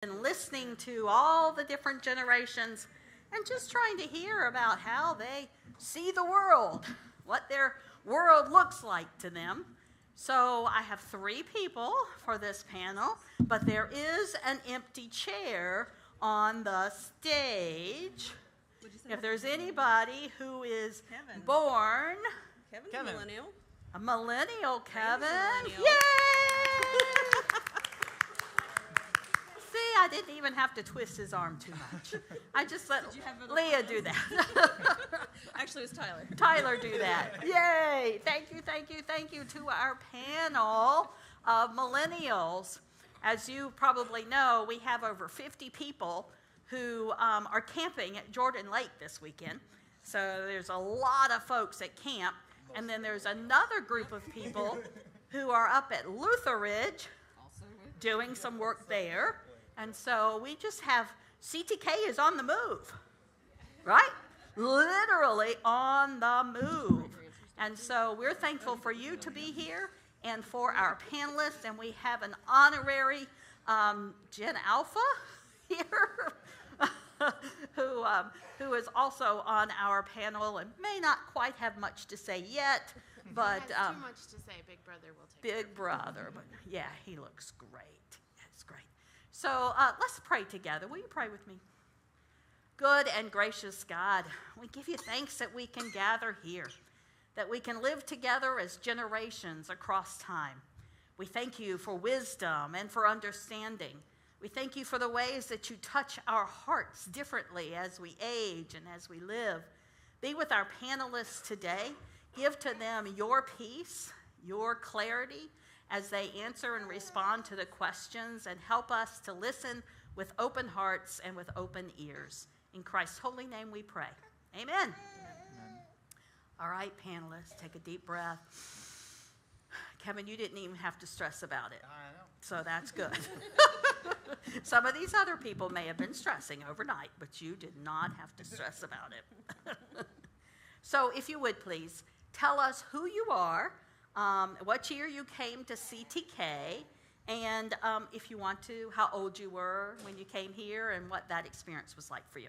and listening to all the different generations and just trying to hear about how they see the world, what their world looks like to them. So I have 3 people for this panel, but there is an empty chair on the stage. If there's anybody who is born... Kevin. Millennial. A millennial, Kevin. Millennial. Yay! See, I didn't even have to twist his arm too much. I just let Leah do that. Actually, it was Tyler. Tyler do that. Yay! Thank you to our panel of millennials. As you probably know, we have over 50 people who are camping at Jordan Lake this weekend. So there's a lot of folks at camp. And then there's another group of people who are up at Lutheran doing some work there. And so we just have, CTK is on the move, right? Literally on the move. And so we're thankful for you to be here and for our panelists. And we have an honorary Gen Alpha here who is also on our panel and may not quite have much to say yet, but he has too much to say. Big Brother will take Big Brother, but yeah, he looks great. It's great. So let's pray together. Will you pray with me? Good and gracious God, we give you thanks that we can gather here, that we can live together as generations across time. We thank you for wisdom and for understanding. We thank you for the ways that you touch our hearts differently as we age and as we live. Be with our panelists today. Give to them your peace, your clarity as they answer and respond to the questions, and help us to listen with open hearts and with open ears. In Christ's holy name we pray. Amen. Amen. All right, panelists, take a deep breath. Kevin, you didn't even have to stress about it. I know. So that's good. Some of these other people may have been stressing overnight, but you did not have to stress about it. So if you would please, tell us who you are, what year you came to CTK, and if you want to, how old you were when you came here and what that experience was like for you.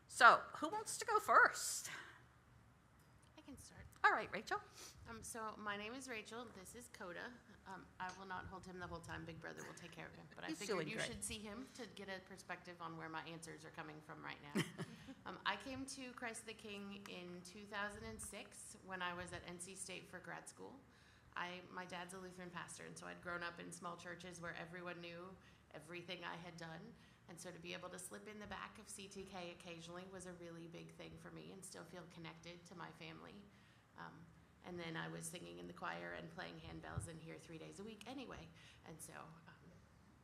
So who wants to go first? I can start. All right, Rachel. So my name is Rachel. This is Coda. I will not hold him the whole time. Big Brother will take care of him. But I figured you should see him to get a perspective on where my answers are coming from right now. I came to Christ the King in 2006 when I was at NC State for grad school. My dad's a Lutheran pastor, and so I'd grown up in small churches where everyone knew everything I had done. And so to be able to slip in the back of CTK occasionally was a really big thing for me, and still feel connected to my family. And then I was singing in the choir and playing handbells in here 3 days a week anyway. And so,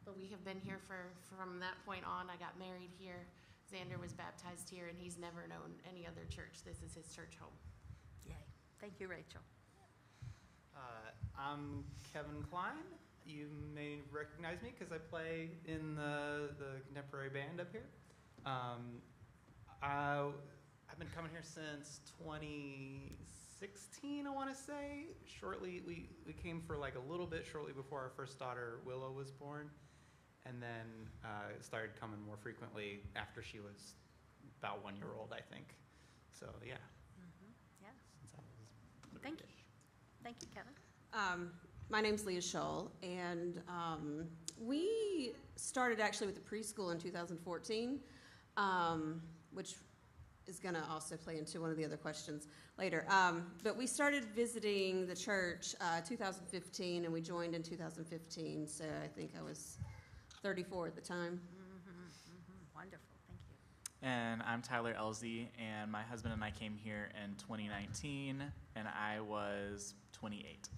but we have been here from that point on. I got married here. Xander was baptized here, and he's never known any other church. This is his church home. Yay. Thank you, Rachel. I'm Kevin Klein. You may recognize me because I play in the contemporary band up here. I've been coming here since 2016, I want to say. Shortly, we came for like a little bit shortly before our first daughter, Willow, was born. And then started coming more frequently after she was about 1 year old, I think. So, yeah. Mm-hmm. Yeah. Since I was Thank you. Thank you, Kevin. My name's Leah Scholl, and we started actually with the preschool in 2014, which is going to also play into one of the other questions later. But we started visiting the church 2015, and we joined in 2015, so I think I was 34 at the time. Wonderful, thank you. And I'm Tyler Elzy, and my husband and I came here in 2019, and I was 28.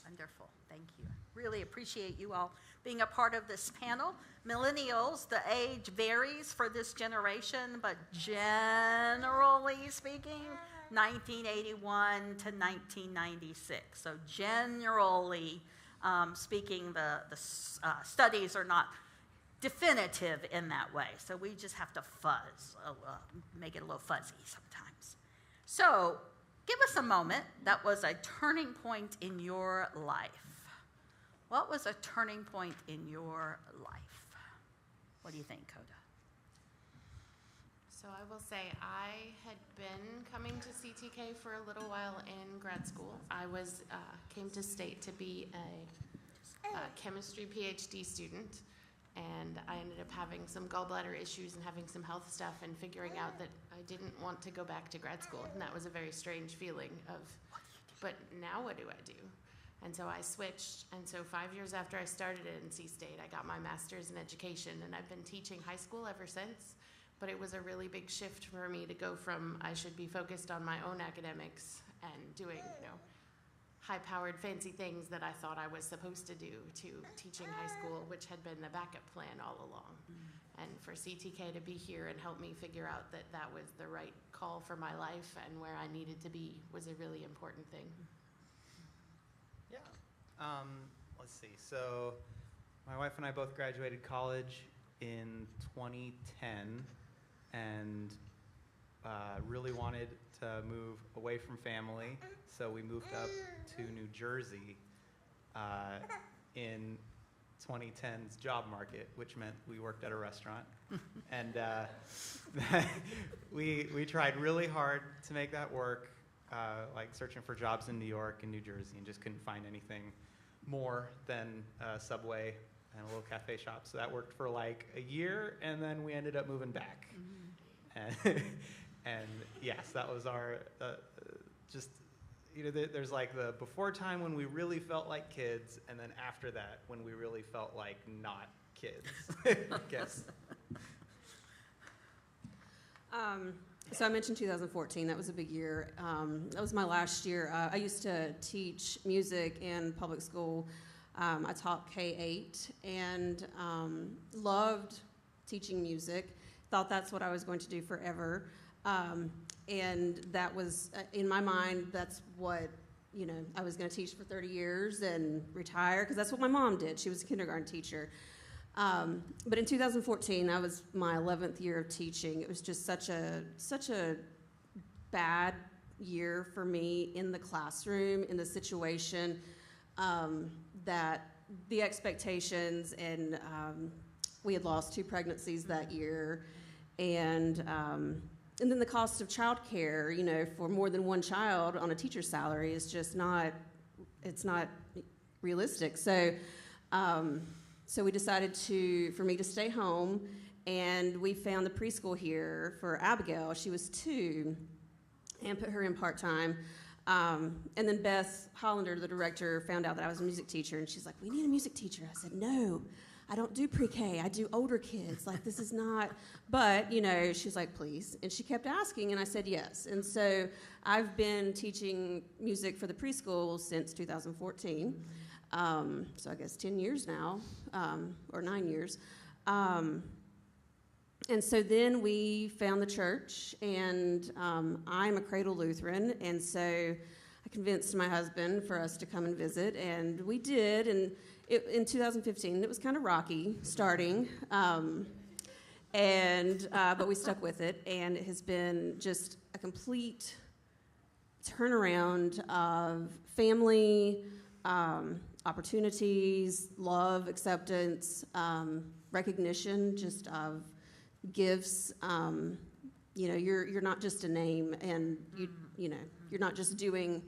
Wonderful, thank you. Really appreciate you all being a part of this panel. Millennials, the age varies for this generation, but generally speaking, 1981 to 1996. So generally speaking, the studies are not definitive in that way. So we just have to make it a little fuzzy sometimes. So give us a moment that was a turning point in your life. What was a turning point in your life? What do you think, Coda? So I will say I had been coming to CTK for a little while in grad school. I came to State to be a chemistry PhD student, and I ended up having some gallbladder issues and having some health stuff and figuring out that I didn't want to go back to grad school. And that was a very strange feeling of, but now what do I do? And so I switched, and so 5 years after I started at NC State, I got my master's in education, and I've been teaching high school ever since. But it was a really big shift for me to go from I should be focused on my own academics and doing, high-powered fancy things that I thought I was supposed to do, to teaching high school, which had been the backup plan all along. And for CTK to be here and help me figure out that that was the right call for my life and where I needed to be was a really important thing. Yeah. Let's see. So my wife and I both graduated college in 2010 and really wanted to move away from family. So we moved up to New Jersey in 2010's job market, which meant we worked at a restaurant. And we tried really hard to make that work, like searching for jobs in New York and New Jersey, and just couldn't find anything more than Subway and a little cafe shop. So that worked for like a year, and then we ended up moving back. And yes, that was our, there's like the before time when we really felt like kids, and then after that when we really felt like not kids, I guess. So I mentioned 2014, that was a big year. That was my last year. I used to teach music in public school. I taught K-8 and loved teaching music. Thought that's what I was going to do forever. And that was, in my mind, that's what, I was going to teach for 30 years and retire, because that's what my mom did. She was a kindergarten teacher. But in 2014, that was my 11th year of teaching. It was just such a bad year for me in the classroom, in the situation, that the expectations, and we had lost 2 pregnancies that year, and then the cost of childcare, for more than one child on a teacher's salary is just not realistic. So we decided for me to stay home, and we found the preschool here for Abigail. She was 2, and put her in part-time. And then Beth Hollander, the director, found out that I was a music teacher, and she's like, we need a music teacher. I said, no, I don't do pre-K. I do older kids. Like, this is not, but, she's like, please. And she kept asking, and I said yes. And so I've been teaching music for the preschool since 2014. So I guess 10 years now, or 9 years. And so then we found the church, and I'm a Cradle Lutheran, and so I convinced my husband for us to come and visit, and we did, and in 2015, it was kind of rocky starting, but we stuck with it, and it has been just a complete turnaround of family, opportunities, love, acceptance, recognition, just of gifts. You're not just a name, and you're not just doing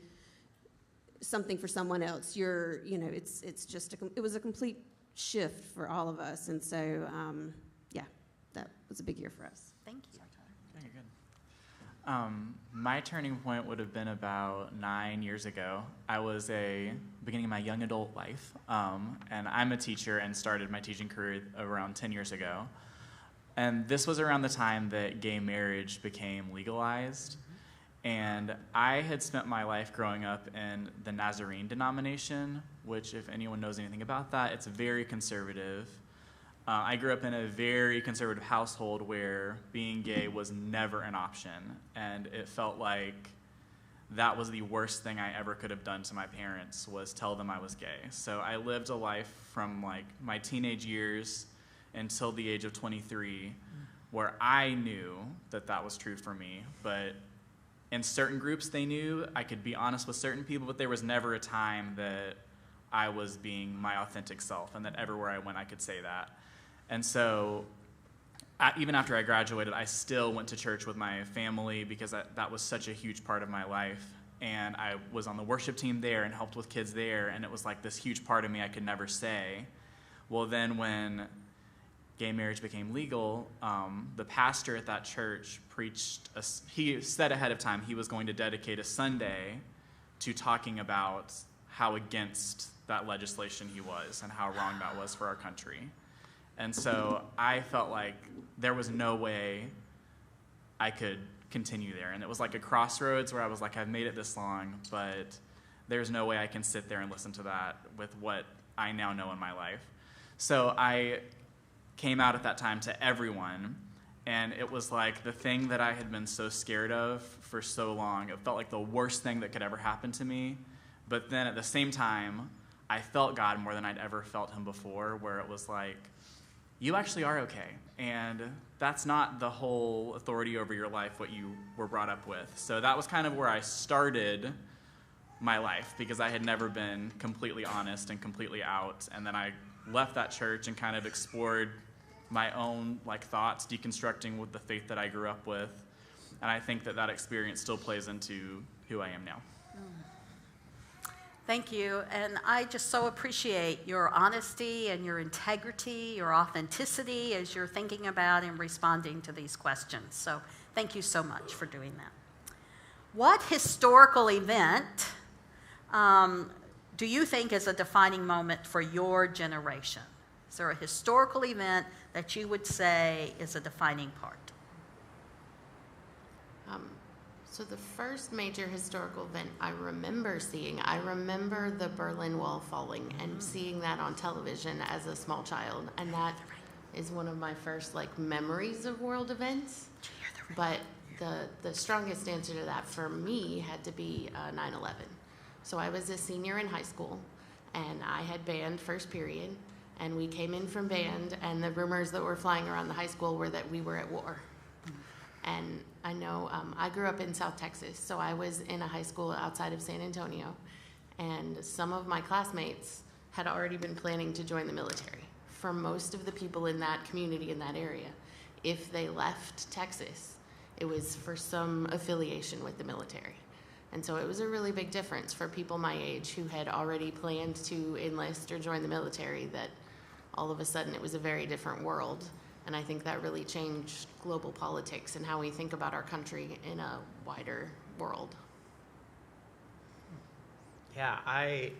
something for someone else. It was a complete shift for all of us, and so that was a big year for us. Thank you. Okay, good. My turning point would have been about 9 years ago. I was beginning of my young adult life, and I'm a teacher and started my teaching career around 10 years ago. And this was around the time that gay marriage became legalized. And I had spent my life growing up in the Nazarene denomination, which, if anyone knows anything about that, it's very conservative. I grew up in a very conservative household where being gay was never an option. And it felt like that was the worst thing I ever could have done to my parents, was tell them I was gay. So I lived a life from like my teenage years until the age of 23, where I knew that that was true for me. But in certain groups they knew, I could be honest with certain people, but there was never a time that I was being my authentic self, and that everywhere I went I could say that. And so even after I graduated, I still went to church with my family because that was such a huge part of my life. And I was on the worship team there and helped with kids there, and it was like this huge part of me I could never say. Well, then when gay marriage became legal, the pastor at that church he said ahead of time he was going to dedicate a Sunday to talking about how against that legislation he was and how wrong that was for our country. And so I felt like there was no way I could continue there. And it was like a crossroads where I was like, I've made it this long, but there's no way I can sit there and listen to that with what I now know in my life. So I came out at that time to everyone, and it was like the thing that I had been so scared of for so long. It felt like the worst thing that could ever happen to me. But then at the same time, I felt God more than I'd ever felt him before, where it was like, you actually are okay. And that's not the whole authority over your life, what you were brought up with. So that was kind of where I started my life, because I had never been completely honest and completely out. And then I left that church and kind of explored my own thoughts, deconstructing with the faith that I grew up with. And I think that experience still plays into who I am now. Thank you, and I just so appreciate your honesty and your integrity, your authenticity as you're thinking about and responding to these questions. So thank you so much for doing that. What historical event do you think is a defining moment for your generation? Is there a historical event that you would say is a defining part? So the first major historical event I remember seeing, I remember the Berlin Wall falling and seeing that on television as a small child. And that is one of my first memories of world events. But the strongest answer to that for me had to be 9/11. So I was a senior in high school, and I had band first period, and we came in from band, and the rumors that were flying around the high school were that we were at war. And I know I grew up in South Texas, so I was in a high school outside of San Antonio, and some of my classmates had already been planning to join the military. For most of the people in that community, in that area, if they left Texas, it was for some affiliation with the military. And so it was a really big difference for people my age who had already planned to enlist or join the military, that all of a sudden it was a very different world. And I think that really changed global politics and how we think about our country in a wider world. Yeah, I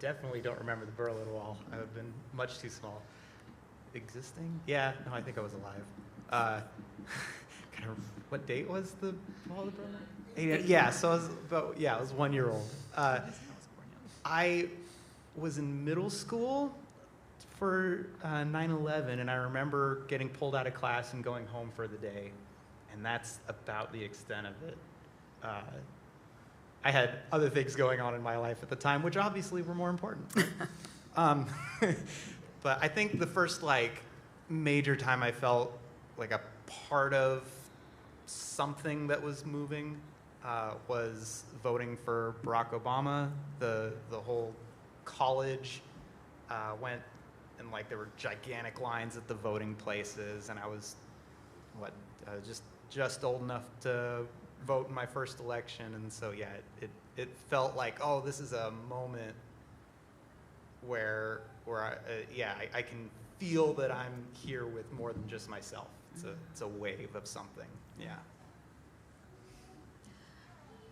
definitely don't remember the Berlin Wall. I would have been much too small. Existing? Yeah, no, I think I was alive. What date was the Wall of Berlin? Yeah, so I was 1 year old. I was in middle school for 9/11, and I remember getting pulled out of class and going home for the day, and that's about the extent of it. I had other things going on in my life at the time, which obviously were more important. But I think the first major time I felt like a part of something that was moving was voting for Barack Obama. The whole college went, and there were gigantic lines at the voting places, and I was just old enough to vote in my first election, and so yeah, it felt like, oh, this is a moment where I can feel that I'm here with more than just myself. It's a wave of something. Yeah.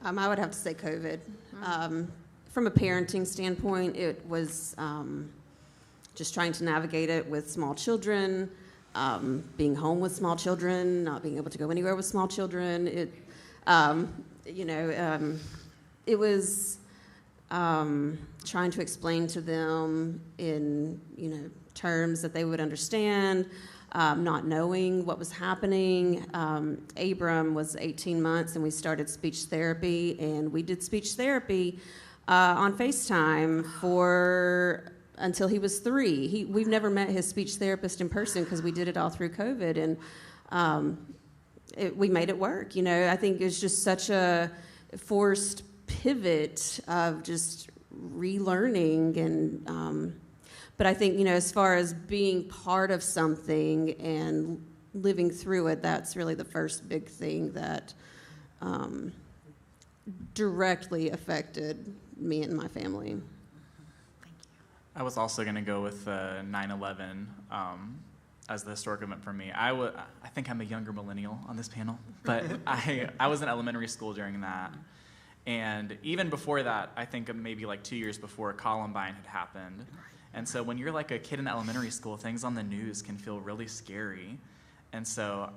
I would have to say COVID. From a parenting standpoint, it was just trying to navigate it with small children, being home with small children, not being able to go anywhere with small children. It was trying to explain to them in terms that they would understand, not knowing what was happening. Abram was 18 months, and we started speech therapy, and we did speech therapy on FaceTime until he was 3. We've never met his speech therapist in person because we did it all through COVID, and we made it work. I think it's just such a forced pivot of just relearning, and but I think as far as being part of something and living through it, that's really the first big thing that directly affected me and my family. Thank you. I was also going to go with 9/11 as the historic event for me. I think I'm a younger millennial on this panel, but I was in elementary school during that. And even before that, I think maybe like 2 years before, Columbine had happened. And so when you're like a kid in elementary school, things on the news can feel really scary. And so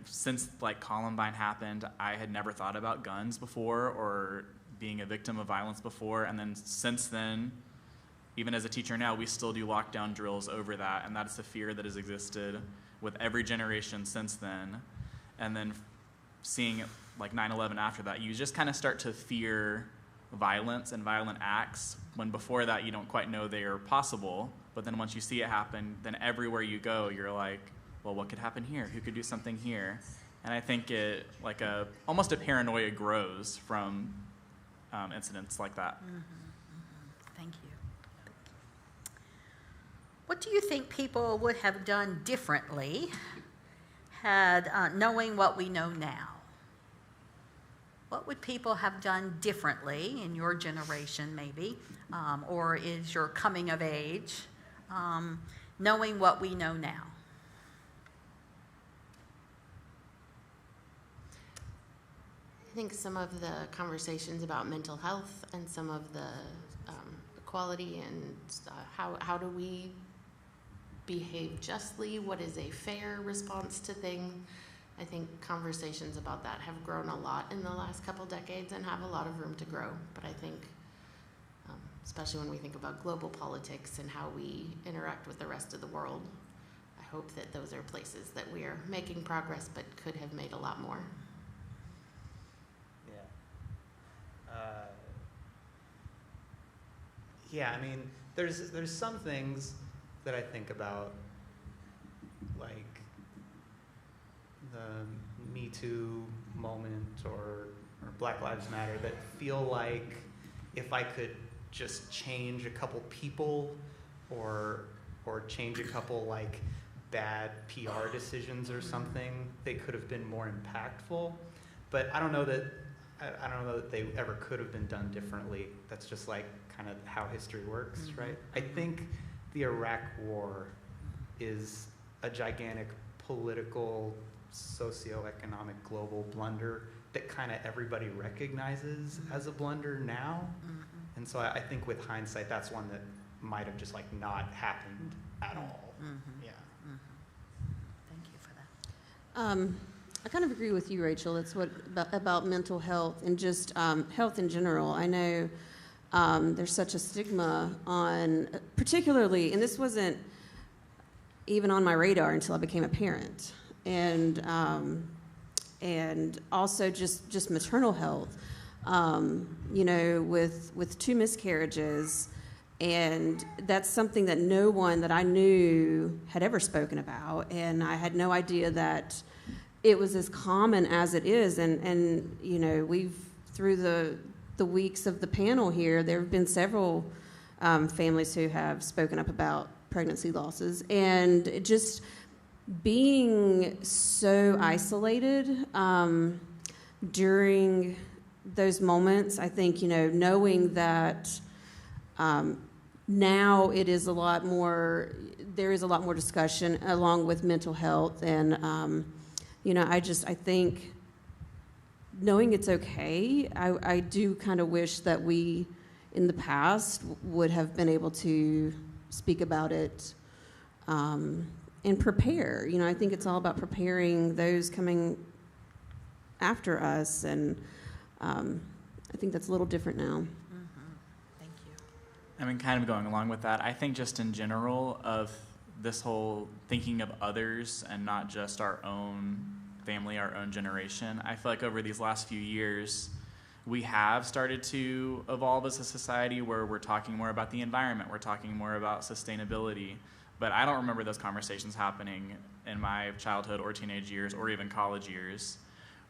since like Columbine happened, I had never thought about guns before or being a victim of violence before. And then since then, even as a teacher now, we still do lockdown drills over that. And that's the fear that has existed with every generation since then. And then seeing like 9/11 after that, you just kind of start to fear violence and violent acts when before that you don't quite know they are possible. But then once you see it happen, then everywhere you go, you're like, well, what could happen here? Who could do something here? And I think it like almost a paranoia grows from incidents like that. Thank you. What do you think people would have done differently had knowing what we know now? What would people have done differently in your generation, maybe, or is your coming of age, knowing what we know now? I think some of the conversations about mental health and some of the equality and how do we behave justly, what is a fair response to things, I think conversations about that have grown a lot in the last couple decades and have a lot of room to grow. But I think, especially when we think about global politics and how we interact with the rest of the world, I hope that those are places that we are making progress but could have made a lot more. Yeah, I mean, there's some things that I think about, like the Me Too moment or Black Lives Matter, that feel like if I could just change a couple people or change a couple like bad PR decisions or something, they could have been more impactful. But I don't know that they ever could have been done differently. That's just like kind of how history works, right? I think the Iraq War is a gigantic political, socioeconomic, global blunder that kind of everybody recognizes as a blunder now. And so I think with hindsight, that's one that might have just like not happened at all. Yeah. Thank you for that. I kind of agree with you, Rachel. It's about mental health and just health in general. I know there's such a stigma on, particularly, and this wasn't even on my radar until I became a parent, and also just maternal health. You know, with 2 miscarriages, and that's something that no one that I knew had ever spoken about, and I had no idea that it was as common as it is. And you know, we've through the weeks of the panel here, there have been several families who have spoken up about pregnancy losses, and just being so isolated during those moments. I think, you know, knowing that now it is a lot more, there is a lot more discussion along with mental health, and you know, I think knowing it's okay, I do kind of wish that we in the past would have been able to speak about it and prepare. You know, I think it's all about preparing those coming after us, and I think that's a little different now. Thank you. I mean, kind of going along with that, I think just in general of this whole thinking of others and not just our own family, our own generation, I feel like over these last few years, we have started to evolve as a society where we're talking more about the environment, we're talking more about sustainability, but I don't remember those conversations happening in my childhood or teenage years or even college years,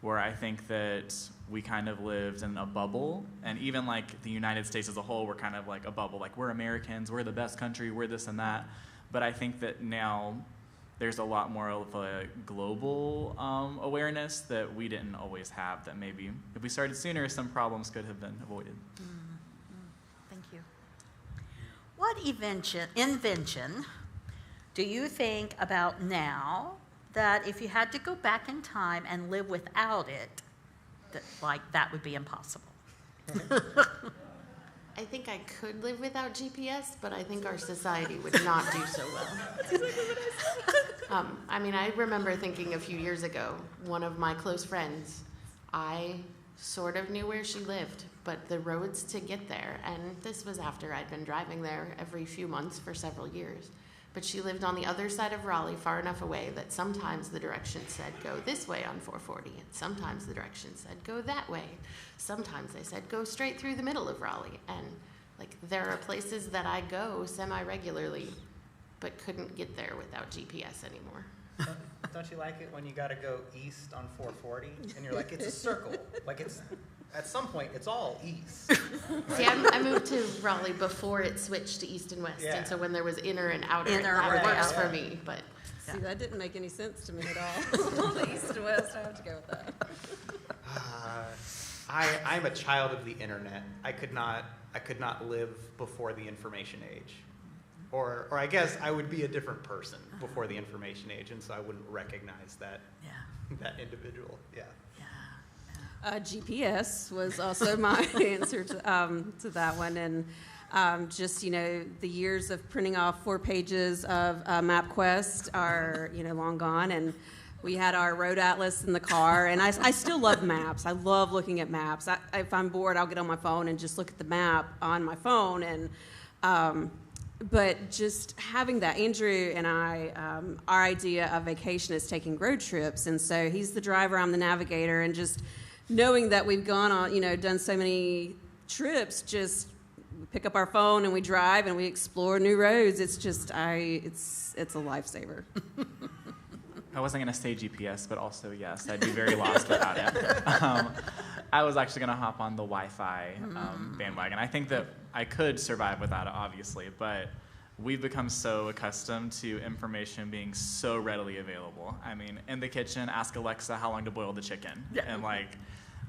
where I think that we kind of lived in a bubble, and even like the United States as a whole, we're kind of like a bubble, like we're Americans, we're the best country, we're this and that. But I think that now there's a lot more of a global awareness that we didn't always have, that maybe if we started sooner, some problems could have been avoided. Thank you. What invention do you think about now that if you had to go back in time and live without it, that would be impossible? I think I could live without GPS, but I think our society would not do so well. I remember thinking a few years ago, one of my close friends, I sort of knew where she lived, but the roads to get there, and this was after I'd been driving there every few months for several years, but she lived on the other side of Raleigh, far enough away that sometimes the directions said go this way on 440, and sometimes the directions said go that way. Sometimes they said go straight through the middle of Raleigh, and there are places that I go semi-regularly, but couldn't get there without GPS anymore. Don't you like it when you got to go east on 440 and you're like, it's a circle? It's at some point it's all east. See, I moved to Raleigh before it switched to east and west, and so when there was inner and outer, that works for me. But see, that didn't make any sense to me at all. The east and west, I have to go with that. I'm a child of the internet. I could not live before the information age. Or I guess I would be a different person before the information age, and so I wouldn't recognize that individual. GPS was also my answer to that one, and just the years of printing off 4 pages of MapQuest are long gone, and we had our road atlas in the car, and I still love maps. I love looking at maps. If I'm bored, I'll get on my phone and just look at the map on my phone, and but just having that, Andrew and I, our idea of vacation is taking road trips, and so he's the driver, I'm the navigator, and just knowing that we've gone on, done so many trips, just pick up our phone and we drive and we explore new roads. It's just, it's a lifesaver. I wasn't going to say GPS, but also yes, I'd be very lost without it. I was actually going to hop on the Wi-Fi bandwagon. I think that I could survive without it, obviously, but we've become so accustomed to information being so readily available. I mean, in the kitchen, ask Alexa how long to boil the chicken. Yeah. And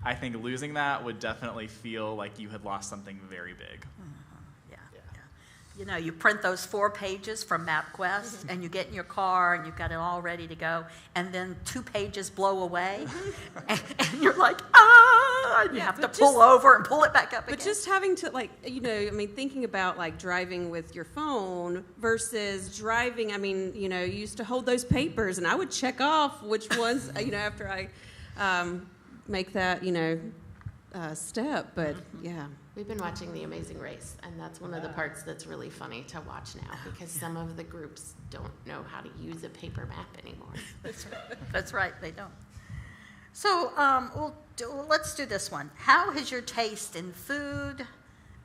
I think losing that would definitely feel like you had lost something very big. You print those 4 pages from MapQuest, and you get in your car, and you've got it all ready to go, and then 2 pages blow away, and you're like, and you have to pull over and pull it back up again. But just having to, thinking about, driving with your phone versus driving, you used to hold those papers, and I would check off which ones, after I make that, step, but, yeah. We've been watching The Amazing Race, and that's one of the parts that's really funny to watch now, because some of the groups don't know how to use a paper map anymore. That's right, they don't. So let's do this one. How has your taste in food,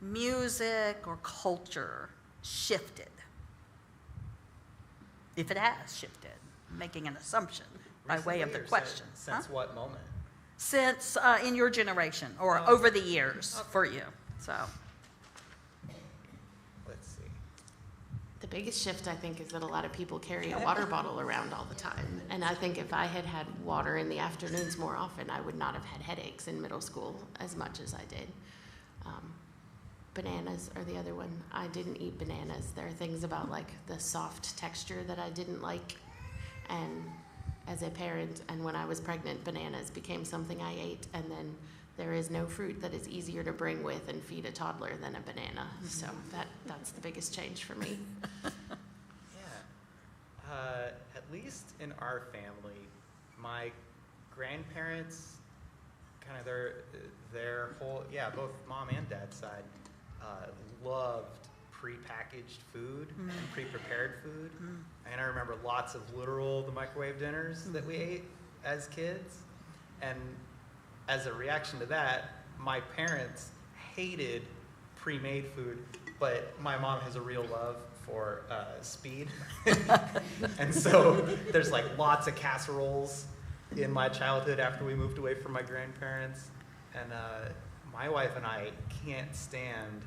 music, or culture shifted? If it has shifted, I'm making an assumption by way of the question. Since what moment? Since in your generation, or over the years for you. So, let's see. The biggest shift, I think, is that a lot of people carry a water bottle around all the time. And I think if I had had water in the afternoons more often, I would not have had headaches in middle school as much as I did. Bananas are the other one. I didn't eat bananas. There are things about the soft texture that I didn't like. And as a parent, and when I was pregnant, bananas became something I ate, and then there is no fruit that is easier to bring with and feed a toddler than a banana. So that's the biggest change for me. At least in our family, my grandparents, kind of their whole, both mom and dad's side, loved prepackaged food and pre-prepared food. And I remember lots of the microwave dinners that we ate as kids. And as a reaction to that, my parents hated pre-made food, but my mom has a real love for speed. And so there's lots of casseroles in my childhood after we moved away from my grandparents. And my wife and I can't stand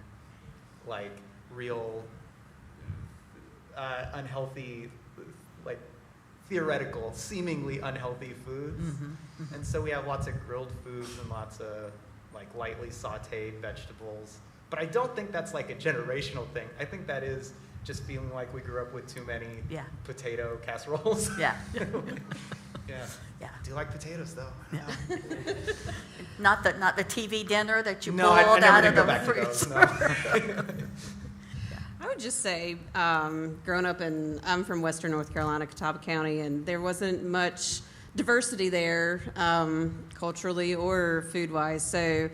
real unhealthy theoretical, seemingly unhealthy foods. And so we have lots of grilled foods and lots of like lightly sauteed vegetables. But I don't think that's like a generational thing. I think that is just feeling like we grew up with too many potato casseroles. Yeah. Yeah. Yeah. I do like potatoes though. Yeah. Not the TV dinner that you No, pulled I out never of did go the back to fridge. those. No. I would just say, growing up I'm from Western North Carolina, Catawba County, and there wasn't much diversity there, culturally or food-wise. So,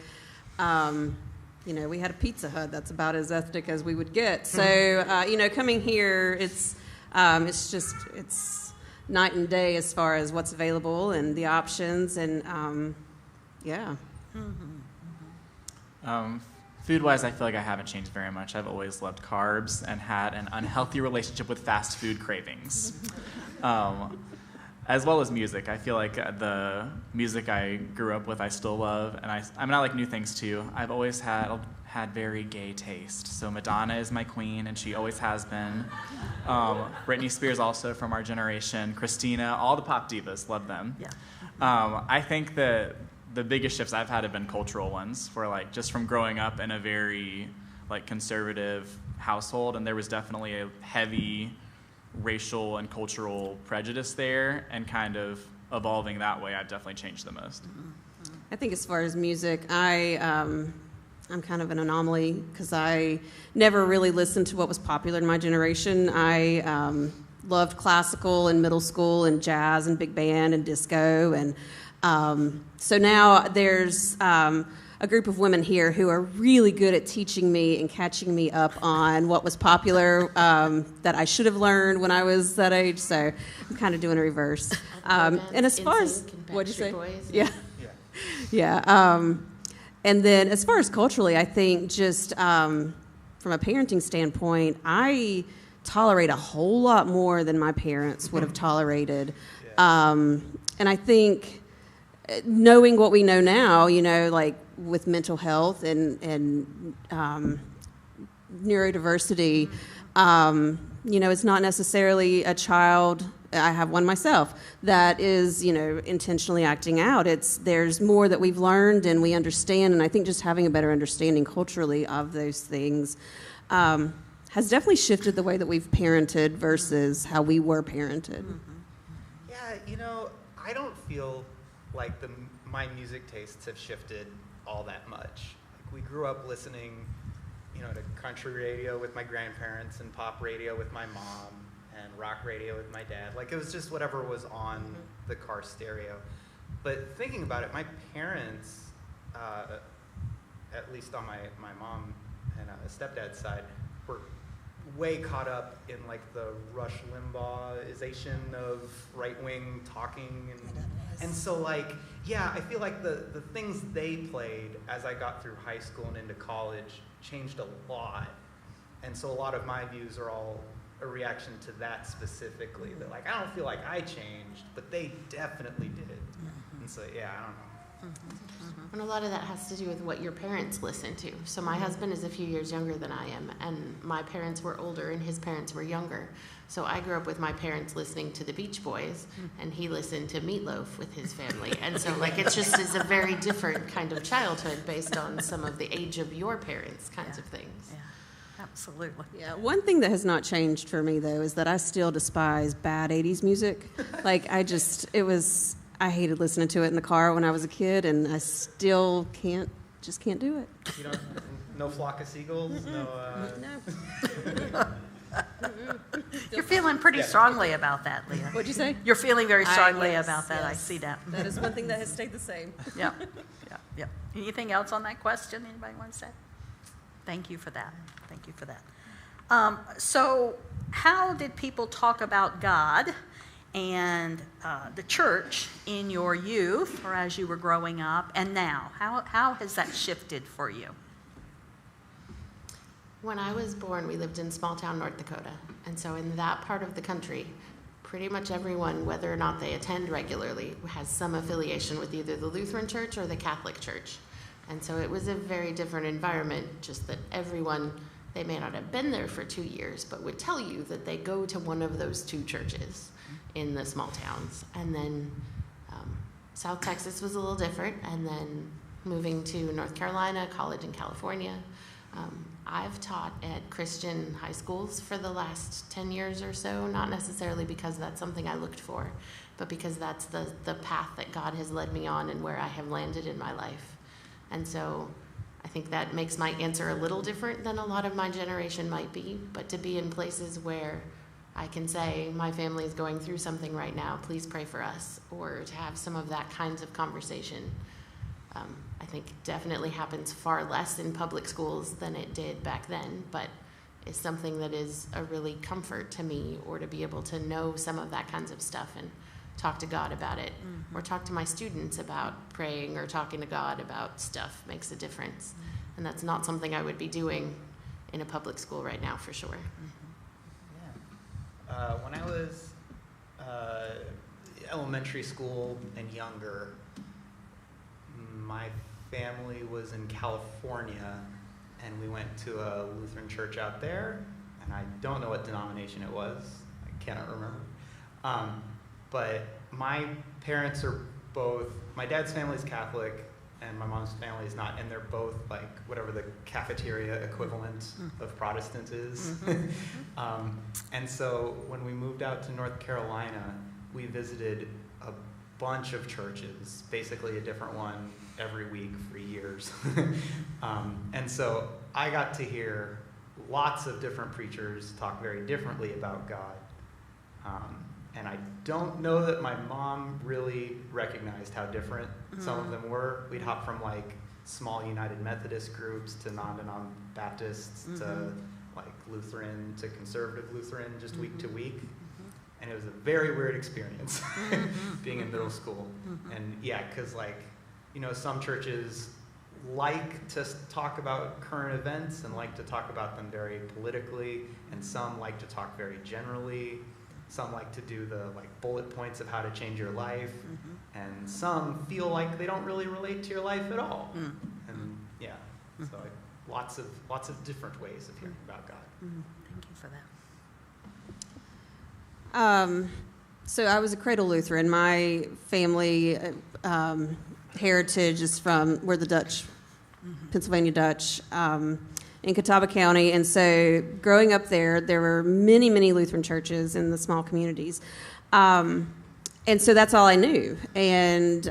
we had a Pizza Hut. That's about as ethnic as we would get. So, coming here, it's night and day as far as what's available and the options, and Food-wise, I feel like I haven't changed very much. I've always loved carbs and had an unhealthy relationship with fast food cravings. As well as music. I feel like the music I grew up with I still love, and I like new things too. I've always had very gay taste. So Madonna is my queen, and she always has been. Britney Spears also from our generation. Christina, all the pop divas, love them. Yeah. I think that the biggest shifts I've had have been cultural ones, where like just from growing up in a very like conservative household, and there was definitely a heavy racial and cultural prejudice there, and kind of evolving that way, I've definitely changed the most. I think as far as music, I'm kind of an anomaly because I never really listened to what was popular in my generation. I loved classical in middle school and jazz and big band and disco, and so now there's a group of women here who are really good at teaching me and catching me up on what was popular that I should have learned when I was that age. So I'm kind of doing a reverse. And as far as what'd you say? Yeah. And then as far as culturally, I think just from a parenting standpoint, I tolerate a whole lot more than my parents would have tolerated. And I think knowing what we know now, like with mental health and neurodiversity, it's not necessarily a child, I have one myself, that is, intentionally acting out. There's more that we've learned and we understand, and I think just having a better understanding culturally of those things has definitely shifted the way that we've parented versus how we were parented. Yeah, I don't feel like my music tastes have shifted all that much. Like we grew up listening, to country radio with my grandparents and pop radio with my mom and rock radio with my dad. Like it was just whatever was on the car stereo. But thinking about it, my parents, at least on my mom and stepdad's side, were way caught up in like the Rush Limbaughization of right-wing talking, and so like, yeah, I feel like the things they played as I got through high school and into college changed a lot, and so a lot of my views are all a reaction to that specifically. That like I don't feel like I changed, but they definitely did, and so yeah, I don't know. And a lot of that has to do with what your parents listened to. So my husband is a few years younger than I am, and my parents were older and his parents were younger. So I grew up with my parents listening to the Beach Boys, and he listened to Meatloaf with his family. And so like it's a very different kind of childhood based on some of the age of your parents kinds of things. Yeah, absolutely. Yeah, one thing that has not changed for me though is that I still despise bad 80s music. Like I hated listening to it in the car when I was a kid, and I still can't do it. You don't, no flock of seagulls, No. You're feeling pretty strongly about that, Leah. What'd you say? You're feeling very strongly Yes, about that. yes. I see that. That is one thing that has stayed the same. Yeah. Anything else on that question? Anybody want to say? Thank you for that. So how did people talk about God and the church in your youth or as you were growing up, and now? How has that shifted for you? When I was born, we lived in small town North Dakota. And so in that part of the country, pretty much everyone, whether or not they attend regularly, has some affiliation with either the Lutheran church or the Catholic church. And so it was a very different environment, just that everyone, they may not have been there for 2 years, but would tell you that they go to one of those two churches in the small towns. And then South Texas was a little different, and then moving to North Carolina, college in California. I've taught at Christian high schools for the last 10 years or so, not necessarily because that's something I looked for, but because that's the path that God has led me on and where I have landed in my life. And so I think that makes my answer a little different than a lot of my generation might be, but to be in places where I can say, my family is going through something right now, please pray for us, or to have some of that kinds of conversation, I think definitely happens far less in public schools than it did back then, but is something that is a really comfort to me, or to be able to know some of that kinds of stuff and talk to God about it, or talk to my students about praying or talking to God about stuff makes a difference. And that's not something I would be doing in a public school right now, for sure. When I was elementary school and younger, my family was in California, and we went to a Lutheran church out there, and I don't know what denomination it was. I cannot remember. But my parents are both, my dad's family is Catholic, and my mom's family is not, and they're both like whatever the cafeteria equivalent of Protestant is. And so when we moved out to North Carolina, we visited a bunch of churches, basically a different one every week for years. And so I got to hear lots of different preachers talk very differently about God. And I don't know that my mom really recognized how different some of them were. We'd hop from like small United Methodist groups to non-denom Baptists to like Lutheran to conservative Lutheran just week to week. And it was a very weird experience being in middle school. And yeah, because like, you know, some churches like to talk about current events and like to talk about them very politically, and some like to talk very generally. Some like to do the like bullet points of how to change your life, and some feel like they don't really relate to your life at all. And yeah, so like, lots of different ways of hearing about God. Thank you for that. So I was a cradle Lutheran. My family heritage is from, we're the Dutch, Pennsylvania Dutch, in Catawba County. And so growing up there were many, many Lutheran churches in the small communities. And so that's all I knew. And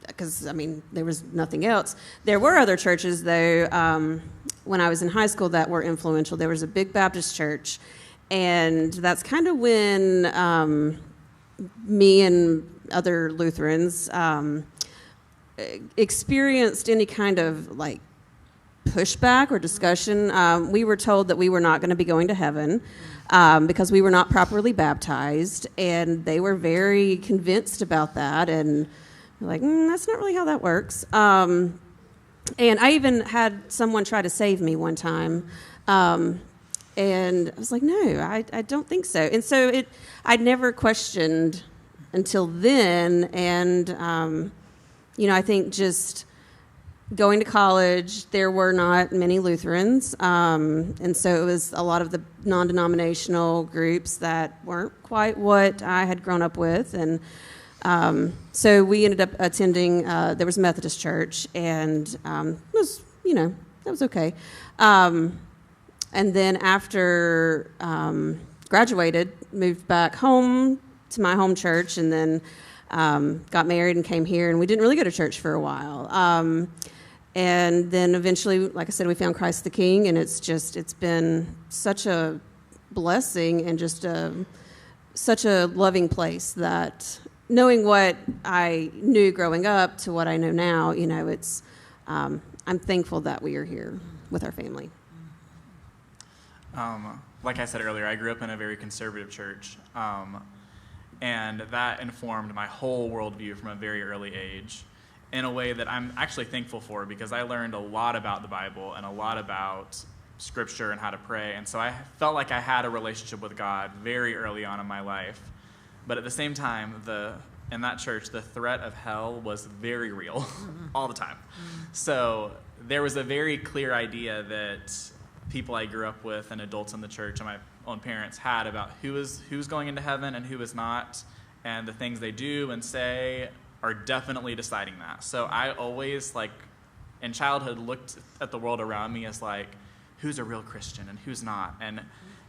because, I mean, there was nothing else. There were other churches, though, when I was in high school that were influential. There was a big Baptist church. And that's kind of when me and other Lutherans experienced any kind of, like, pushback or discussion. We were told that we were not going to be going to heaven because we were not properly baptized, and they were very convinced about that, and like, that's not really how that works. And I even had someone try to save me one time, and I was like, no, I don't think so. And so I'd never questioned until then, and you know, I think just going to college, there were not many Lutherans, and so it was a lot of the non-denominational groups that weren't quite what I had grown up with, and so we ended up attending, there was a Methodist church, and it was, you know, that was okay. And then after graduated, moved back home to my home church, and then got married and came here, and we didn't really go to church for a while. And then eventually, like I said, we found Christ the King, and it's been such a blessing and just such a loving place that knowing what I knew growing up to what I know now, you know, it's, I'm thankful that we are here with our family. Like I said earlier, I grew up in a very conservative church, and that informed my whole worldview from a very early age, in a way that I'm actually thankful for, because I learned a lot about the Bible and a lot about Scripture and how to pray. And so I felt like I had a relationship with God very early on in my life. But at the same time, in that church, the threat of hell was very real all the time. So there was a very clear idea that people I grew up with and adults in the church and my own parents had about who's going into heaven and who is not, and the things they do and say are definitely deciding that. So I always, like, in childhood, looked at the world around me as, like, who's a real Christian and who's not. And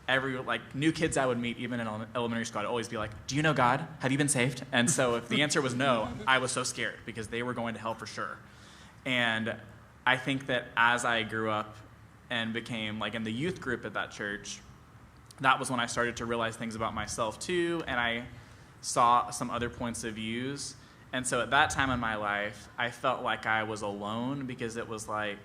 every, like, new kids I would meet, even in elementary school, I'd always be like, do you know God? Have you been saved? And so if the answer was no, I was so scared because they were going to hell for sure. And I think that as I grew up and became, like, in the youth group at that church, that was when I started to realize things about myself too, and I saw some other points of views. And so at that time in my life, I felt like I was alone because it was like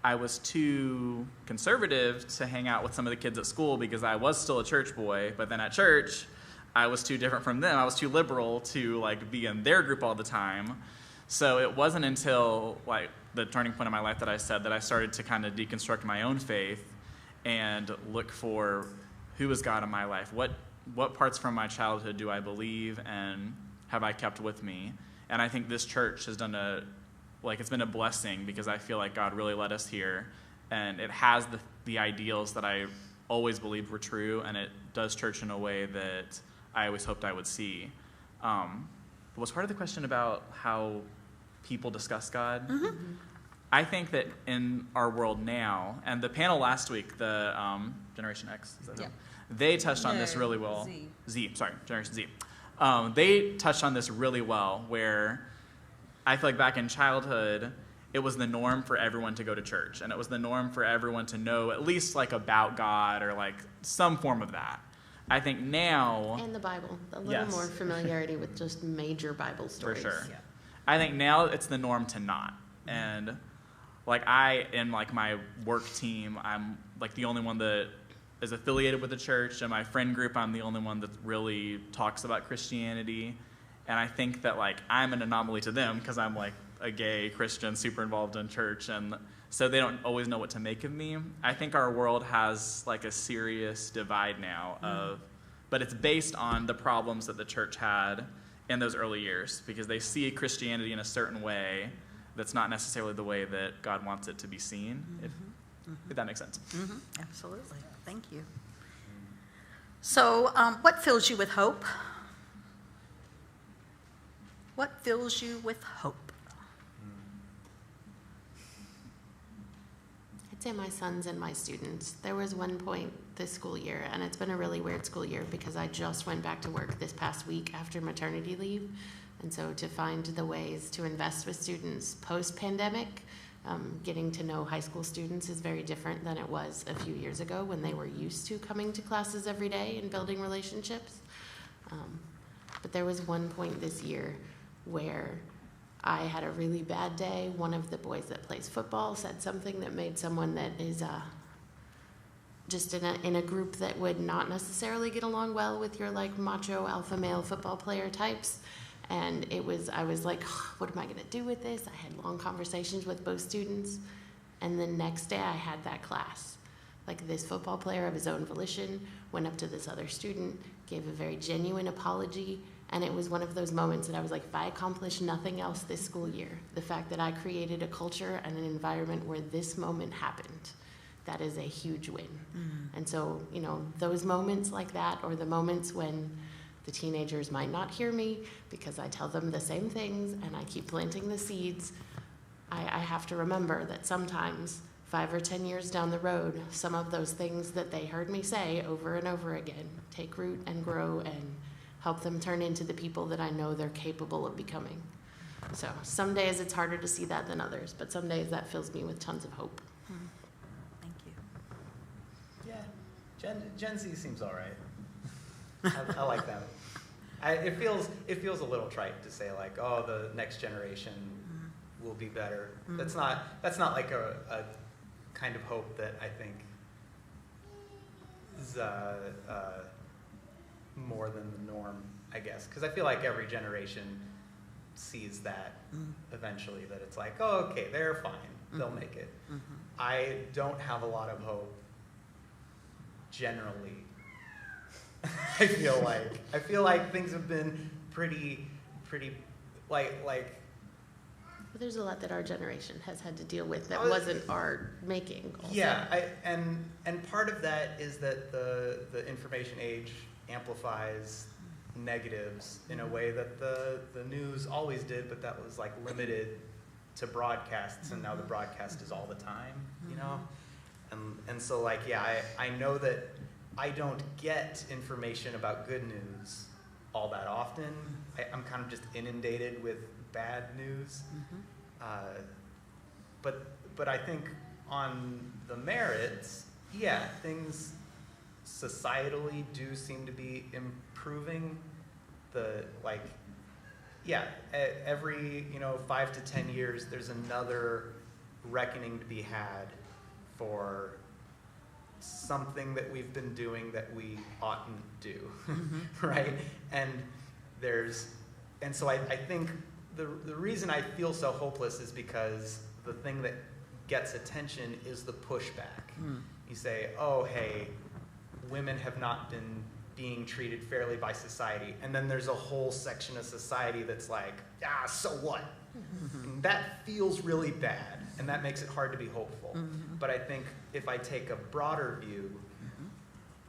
I was too conservative to hang out with some of the kids at school because I was still a church boy, but then at church, I was too different from them. I was too liberal to, like, be in their group all the time. So it wasn't until, like, the turning point in my life that I said that I started to kind of deconstruct my own faith and look for who is God in my life. What parts from my childhood do I believe and have I kept with me? And I think this church has done it's been a blessing because I feel like God really led us here, and it has the ideals that I always believed were true, and it does church in a way that I always hoped I would see. But was part of the question about how people discuss God? Mm-hmm. I think that in our world now, and the panel last week, the Generation X, is that Yeah. they touched on this really well. Generation Z. They touched on this really well, where I feel like back in childhood, it was the norm for everyone to go to church, and it was the norm for everyone to know at least, like, about God or, like, some form of that. I think now... And the Bible. A little Yes. more familiarity with just major Bible stories. For sure. Yeah. I think now it's the norm to not. And, like, in, like, my work team, I'm, like, the only one that is affiliated with the church. In my friend group, I'm the only one that really talks about Christianity. And I think that, like, I'm an anomaly to them because I'm, like, a gay Christian super involved in church, and so they don't always know what to make of me. I think our world has, like, a serious divide now but it's based on the problems that the church had in those early years, because they see Christianity in a certain way that's not necessarily the way that God wants it to be seen, if that makes sense. Mm-hmm. Absolutely. Thank you. So, what fills you with hope? What fills you with hope? I'd say my sons and my students. There was one point this school year, and it's been a really weird school year because I just went back to work this past week after maternity leave. And so to find the ways to invest with students post-pandemic, getting to know high school students is very different than it was a few years ago when they were used to coming to classes every day and building relationships. But there was one point this year where I had a really bad day. One of the boys that plays football said something that made someone that is just in a group that would not necessarily get along well with your, like, macho alpha male football player types. And I was like, what am I gonna do with this? I had long conversations with both students. And the next day I had that class. Like, this football player of his own volition went up to this other student, gave a very genuine apology. And it was one of those moments that I was like, if I accomplish nothing else this school year, the fact that I created a culture and an environment where this moment happened, that is a huge win. And so, you know, those moments like that, or the moments when the teenagers might not hear me because I tell them the same things and I keep planting the seeds, I have to remember that sometimes 5 or 10 years down the road, some of those things that they heard me say over and over again take root and grow and help them turn into the people that I know they're capable of becoming. So some days it's harder to see that than others, but some days that fills me with tons of hope. Thank you. Yeah, Gen Z seems all right. I like that. It feels a little trite to say, like, oh, the next generation will be better. That's not like a kind of hope that I think is more than the norm, I guess, because I feel like every generation sees that eventually, that it's like, oh, okay, they're fine, they'll make it. I don't have a lot of hope generally. I feel like things have been pretty like But there's a lot that our generation has had to deal with that wasn't our making. Also. Yeah, and part of that is that the information age amplifies negatives in a way that the news always did, but that was like limited to broadcasts, and now the broadcast is all the time, you know? And so like, yeah, I know that I don't get information about good news all that often. I'm kind of just inundated with bad news. But I think on the merits, yeah, things societally do seem to be improving. Every 5 to 10 years, there's another reckoning to be had for something that we've been doing that we oughtn't do, right? And so I think the reason I feel so hopeless is because the thing that gets attention is the pushback. You say, oh, hey, women have not been being treated fairly by society. And then there's a whole section of society that's like, so what? And that feels really bad, and that makes it hard to be hopeful. But I think if I take a broader view,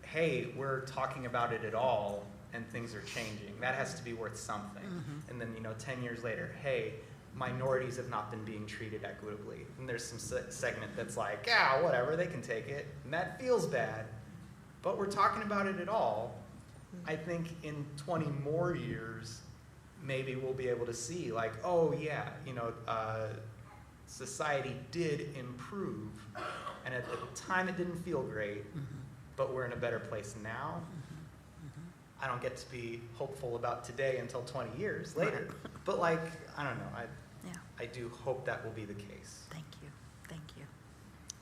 hey, we're talking about it at all, and things are changing. That has to be worth something. And then, 10 years later, hey, minorities have not been being treated equitably. And there's some segment that's like, whatever, they can take it. And that feels bad, but we're talking about it at all. I think in 20 more years, maybe we'll be able to see like, oh yeah, society did improve. And at the time it didn't feel great, but we're in a better place now. I don't get to be hopeful about today until 20 years later. But like, I don't know, I do hope that will be the case. Thank you.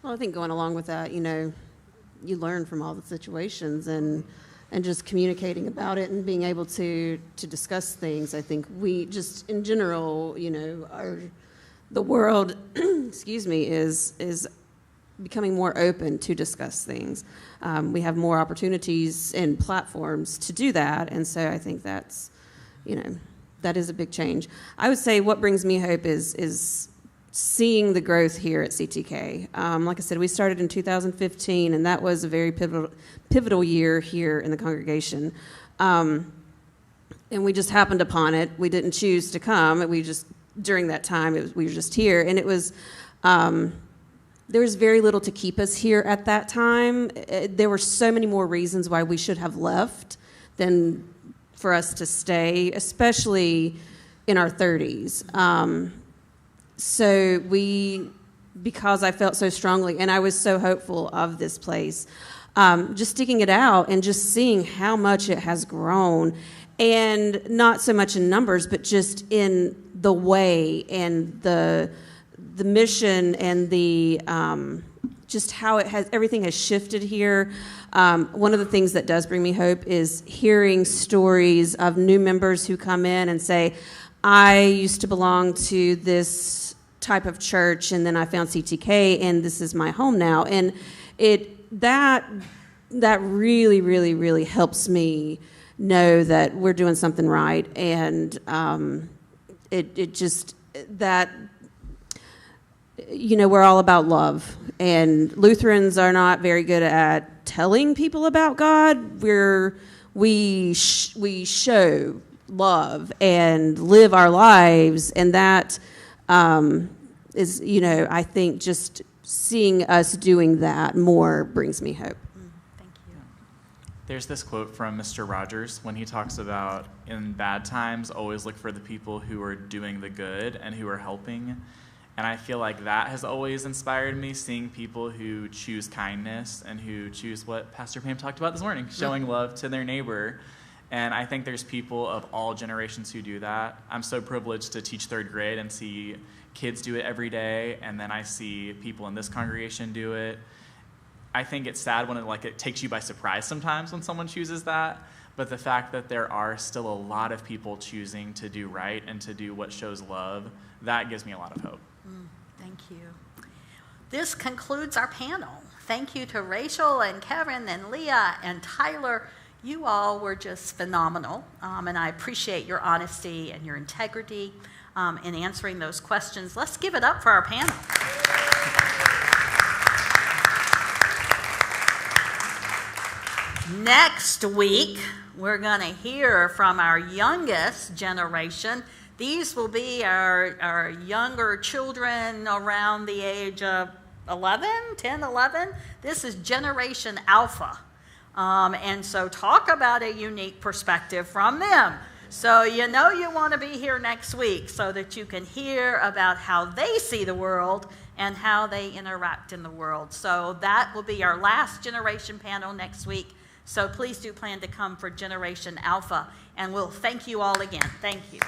Well, I think going along with that, you learn from all the situations and just communicating about it and being able to discuss things. I think we just, in general, the world, excuse me, is becoming more open to discuss things. We have more opportunities and platforms to do that, and so I think that's, that is a big change. I would say what brings me hope is seeing the growth here at CTK. Like I said, we started in 2015, and that was a very pivotal year here in the congregation. And we just happened upon it. We didn't choose to come. During that time, we were just here, and it was, there was very little to keep us here at that time. There were so many more reasons why we should have left than for us to stay, especially in our 30s. So because I felt so strongly, and I was so hopeful of this place, just sticking it out and just seeing how much it has grown, and not so much in numbers, but just in the way and the mission and the just how everything has shifted here. One of the things that does bring me hope is hearing stories of new members who come in and say, I used to belong to this type of church, and then I found CTK, and this is my home now. And that really, really, really helps me know that we're doing something right. And we're all about love. And Lutherans are not very good at telling people about God. We show love and live our lives, and that is, I think just seeing us doing that more brings me hope. Thank you. There's this quote from Mr. Rogers when he talks about, in bad times, always look for the people who are doing the good and who are helping. And I feel like that has always inspired me, seeing people who choose kindness and who choose what Pastor Pam talked about this morning, showing love to their neighbor. And I think there's people of all generations who do that. I'm so privileged to teach 3rd grade and see kids do it every day, and then I see people in this congregation do it. I think it's sad when it takes you by surprise sometimes when someone chooses that, but the fact that there are still a lot of people choosing to do right and to do what shows love, that gives me a lot of hope. Thank you. This concludes our panel. Thank you to Rachel and Kevin and Leah and Tyler. You all were just phenomenal, and I appreciate your honesty and your integrity in answering those questions. Let's give it up for our panel. Next week, we're going to hear from our youngest generation. These will be our younger children around the age of 10, 11. This is Generation Alpha. And so talk about a unique perspective from them. So you know you want to be here next week so that you can hear about how they see the world and how they interact in the world. So that will be our last generation panel next week. So please do plan to come for Generation Alpha. And we'll thank you all again. Thank you.